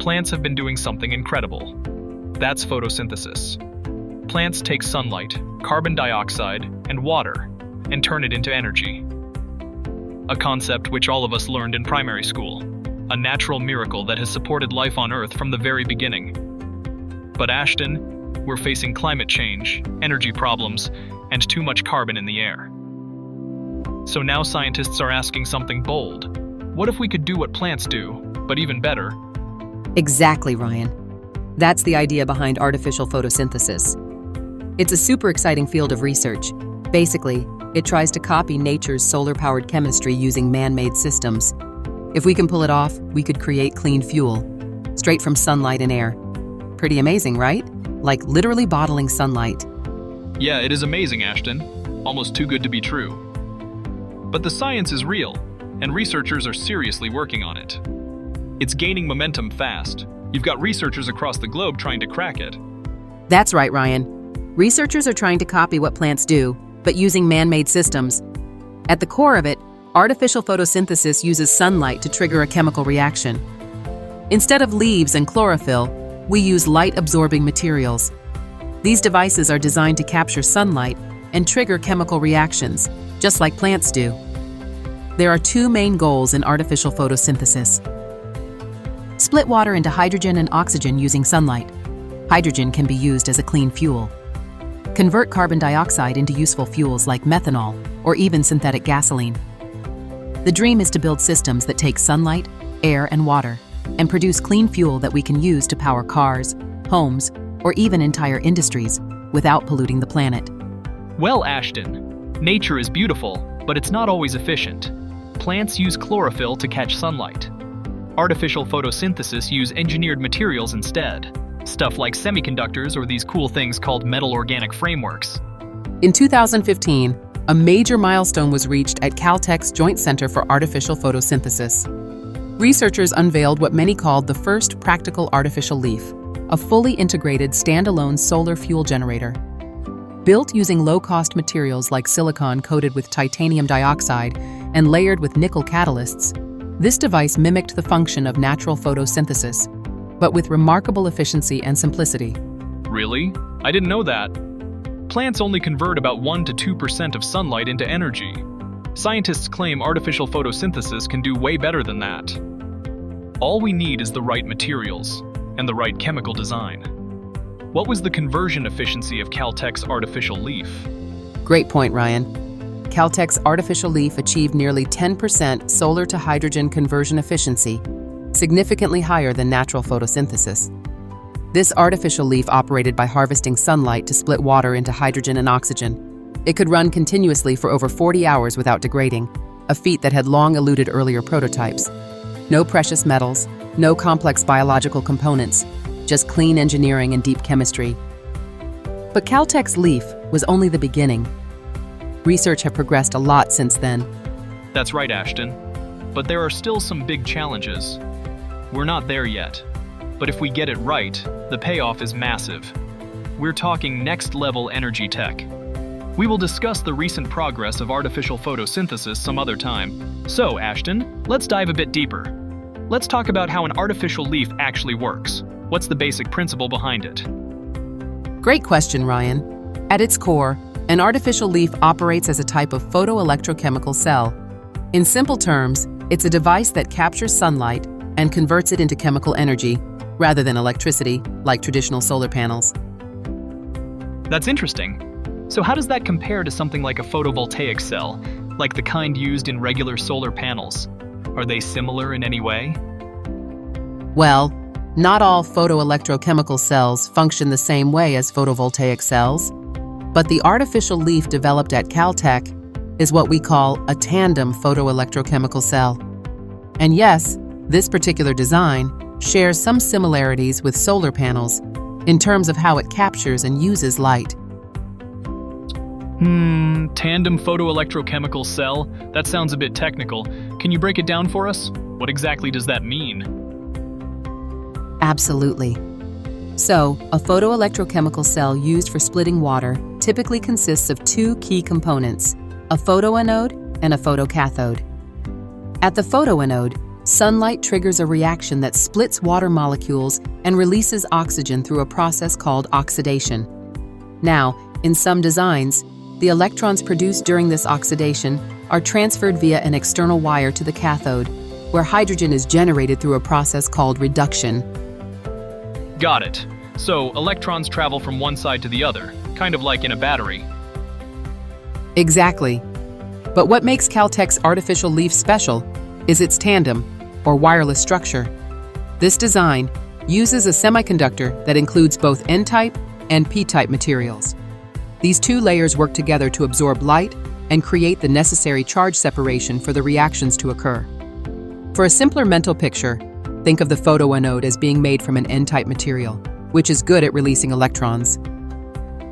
plants have been doing something incredible. That's photosynthesis. Plants take sunlight, carbon dioxide, and water, and turn it into energy. A concept which all of us learned in primary school, a natural miracle that has supported life on Earth from the very beginning. But Ashton, we're facing climate change, energy problems, and too much carbon in the air. So now scientists are asking something bold. What if we could do what plants do, but even better? Exactly, Ryan. That's the idea behind artificial photosynthesis. It's a super exciting field of research. Basically, it tries to copy nature's solar-powered chemistry using man-made systems. If we can pull it off, we could create clean fuel, straight from sunlight and air. Pretty amazing, right? Like literally bottling sunlight. Yeah, it is amazing, Ashton. Almost too good to be true. But the science is real, and researchers are seriously working on it. It's gaining momentum fast. You've got researchers across the globe trying to crack it. That's right, Ryan. Researchers are trying to copy what plants do, but using man-made systems. At the core of it, artificial photosynthesis uses sunlight to trigger a chemical reaction. Instead of leaves and chlorophyll, we use light-absorbing materials. These devices are designed to capture sunlight and trigger chemical reactions, just like plants do. There are two main goals in artificial photosynthesis. Split water into hydrogen and oxygen using sunlight. Hydrogen can be used as a clean fuel. Convert carbon dioxide into useful fuels like methanol or even synthetic gasoline. The dream is to build systems that take sunlight, air, and water and produce clean fuel that we can use to power cars, homes, or even entire industries without polluting the planet. Well, Ashton, nature is beautiful, but it's not always efficient. Plants use chlorophyll to catch sunlight. Artificial photosynthesis use engineered materials instead. Stuff like semiconductors or these cool things called metal organic frameworks. In 2015, a major milestone was reached at Caltech's Joint Center for Artificial Photosynthesis. Researchers unveiled what many called the first practical artificial leaf, a fully integrated standalone solar fuel generator. Built using low-cost materials like silicon coated with titanium dioxide and layered with nickel catalysts, this device mimicked the function of natural photosynthesis, but with remarkable efficiency and simplicity. Really? I didn't know that. Plants only convert about 1 to 2% of sunlight into energy. Scientists claim artificial photosynthesis can do way better than that. All we need is the right materials and the right chemical design. What was the conversion efficiency of Caltech's artificial leaf? Great point, Ryan. Caltech's artificial leaf achieved nearly 10% solar to hydrogen conversion efficiency, significantly higher than natural photosynthesis. This artificial leaf operated by harvesting sunlight to split water into hydrogen and oxygen. It could run continuously for over 40 hours without degrading, a feat that had long eluded earlier prototypes. No precious metals, no complex biological components, just clean engineering and deep chemistry. But Caltech's leaf was only the beginning. Research have progressed a lot since then. That's right, Ashton. But there are still some big challenges. We're not there yet. But if we get it right, the payoff is massive. We're talking next-level energy tech. We will discuss the recent progress of artificial photosynthesis some other time. So, Ashton, let's dive a bit deeper. Let's talk about how an artificial leaf actually works. What's the basic principle behind it? Great question, Ryan. At its core, an artificial leaf operates as a type of photoelectrochemical cell. In simple terms, it's a device that captures sunlight and converts it into chemical energy, rather than electricity, like traditional solar panels. That's interesting. So how does that compare to something like a photovoltaic cell, like the kind used in regular solar panels? Are they similar in any way? Well, not all photoelectrochemical cells function the same way as photovoltaic cells, but the artificial leaf developed at Caltech is what we call a tandem photoelectrochemical cell. And yes, this particular design shares some similarities with solar panels in terms of how it captures and uses light. Tandem photoelectrochemical cell? That sounds a bit technical. Can you break it down for us? What exactly does that mean? Absolutely. So, a photoelectrochemical cell used for splitting water typically consists of two key components, a photoanode and a photocathode. At the photoanode, Sunlight triggers a reaction that splits water molecules and releases oxygen through a process called oxidation. Now, in some designs, the electrons produced during this oxidation are transferred via an external wire to the cathode, where hydrogen is generated through a process called reduction. Got it. So, electrons travel from one side to the other, kind of like in a battery. Exactly. But what makes Caltech's artificial leaf special is its tandem, or wireless structure. This design uses a semiconductor that includes both N-type and P-type materials. These two layers work together to absorb light and create the necessary charge separation for the reactions to occur. For a simpler mental picture, think of the photoanode as being made from an N-type material, which is good at releasing electrons.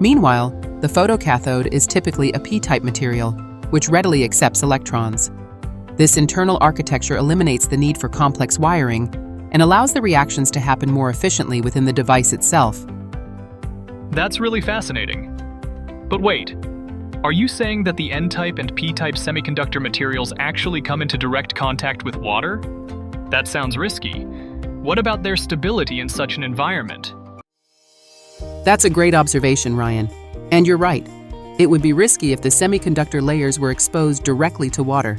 Meanwhile, the photocathode is typically a P-type material, which readily accepts electrons. This internal architecture eliminates the need for complex wiring and allows the reactions to happen more efficiently within the device itself. That's really fascinating. But wait, are you saying that the N-type and P-type semiconductor materials actually come into direct contact with water? That sounds risky. What about their stability in such an environment? That's a great observation, Ryan. And you're right. It would be risky if the semiconductor layers were exposed directly to water.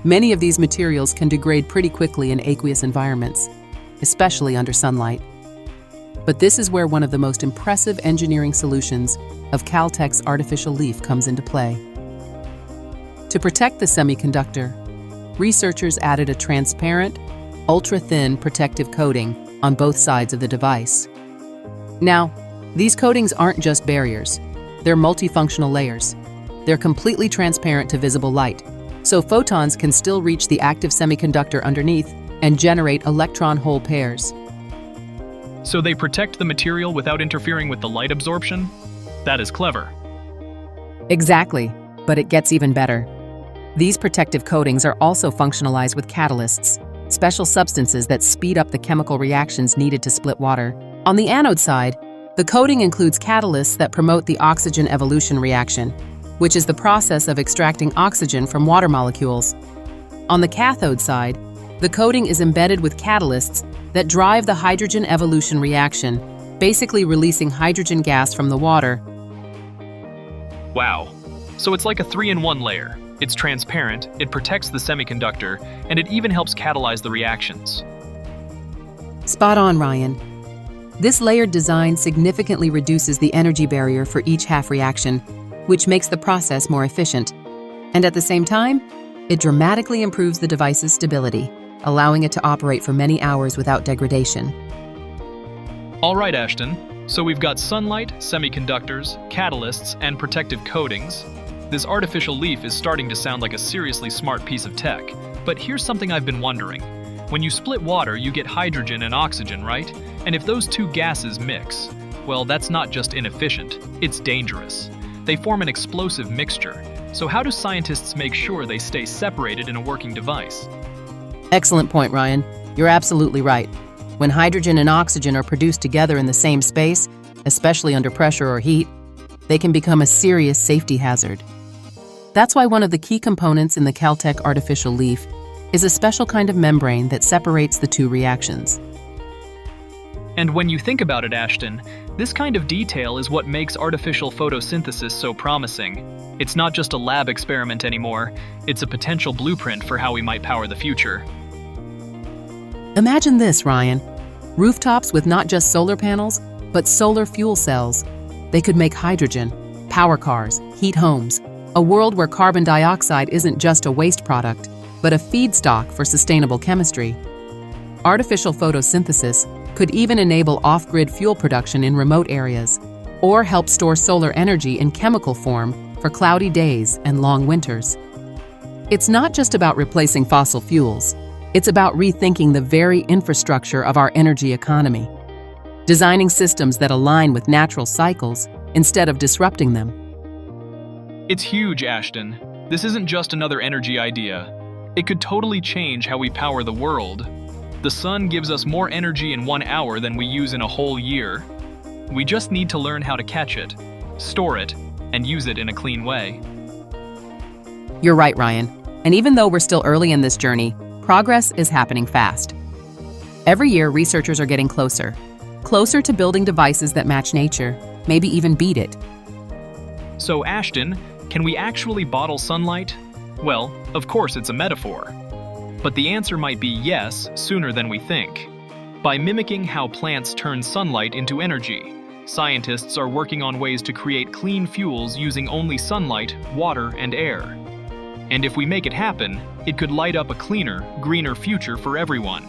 Many of these materials can degrade pretty quickly in aqueous environments, especially under sunlight. But this is where one of the most impressive engineering solutions of Caltech's artificial leaf comes into play. To protect the semiconductor, researchers added a transparent, ultra-thin protective coating on both sides of the device. Now, these coatings aren't just barriers. They're multifunctional layers. They're completely transparent to visible light, so photons can still reach the active semiconductor underneath and generate electron-hole pairs. So they protect the material without interfering with the light absorption? That is clever. Exactly, but it gets even better. These protective coatings are also functionalized with catalysts, special substances that speed up the chemical reactions needed to split water. On the anode side, the coating includes catalysts that promote the oxygen evolution reaction, which is the process of extracting oxygen from water molecules. On the cathode side, the coating is embedded with catalysts that drive the hydrogen evolution reaction, basically releasing hydrogen gas from the water. Wow. So it's like a 3-in-1 layer. It's transparent, it protects the semiconductor, and it even helps catalyze the reactions. Spot on, Ryan. This layered design significantly reduces the energy barrier for each half reaction, which makes the process more efficient. And at the same time, it dramatically improves the device's stability, allowing it to operate for many hours without degradation. All right, Ashton. So we've got sunlight, semiconductors, catalysts, and protective coatings. This artificial leaf is starting to sound like a seriously smart piece of tech. But here's something I've been wondering. When you split water, you get hydrogen and oxygen, right? And if those two gases mix, well, that's not just inefficient, it's dangerous. They form an explosive mixture. So how do scientists make sure they stay separated in a working device? Excellent point, Ryan. You're absolutely right. When hydrogen and oxygen are produced together in the same space, especially under pressure or heat, they can become a serious safety hazard. That's why one of the key components in the Caltech artificial leaf is a special kind of membrane that separates the two reactions. And when you think about it, Ashton, this kind of detail is what makes artificial photosynthesis so promising. It's not just a lab experiment anymore, it's a potential blueprint for how we might power the future. Imagine this, Ryan. Rooftops with not just solar panels, but solar fuel cells. They could make hydrogen, power cars, heat homes, a world where carbon dioxide isn't just a waste product, but a feedstock for sustainable chemistry. Artificial photosynthesis could even enable off-grid fuel production in remote areas, or help store solar energy in chemical form for cloudy days and long winters. It's not just about replacing fossil fuels. It's about rethinking the very infrastructure of our energy economy, designing systems that align with natural cycles instead of disrupting them. It's huge, Ashton. This isn't just another energy idea. It could totally change how we power the world. The sun gives us more energy in 1 hour than we use in a whole year. We just need to learn how to catch it, store it, and use it in a clean way. You're right, Ryan. And even though we're still early in this journey, Progress is happening fast. Every year, researchers are getting closer to building devices that match nature, maybe even beat it. So, Ashton, can we actually bottle sunlight? Well, of course it's a metaphor. But the answer might be yes sooner than we think. By mimicking how plants turn sunlight into energy, scientists are working on ways to create clean fuels using only sunlight, water, and air. And if we make it happen, it could light up a cleaner, greener future for everyone.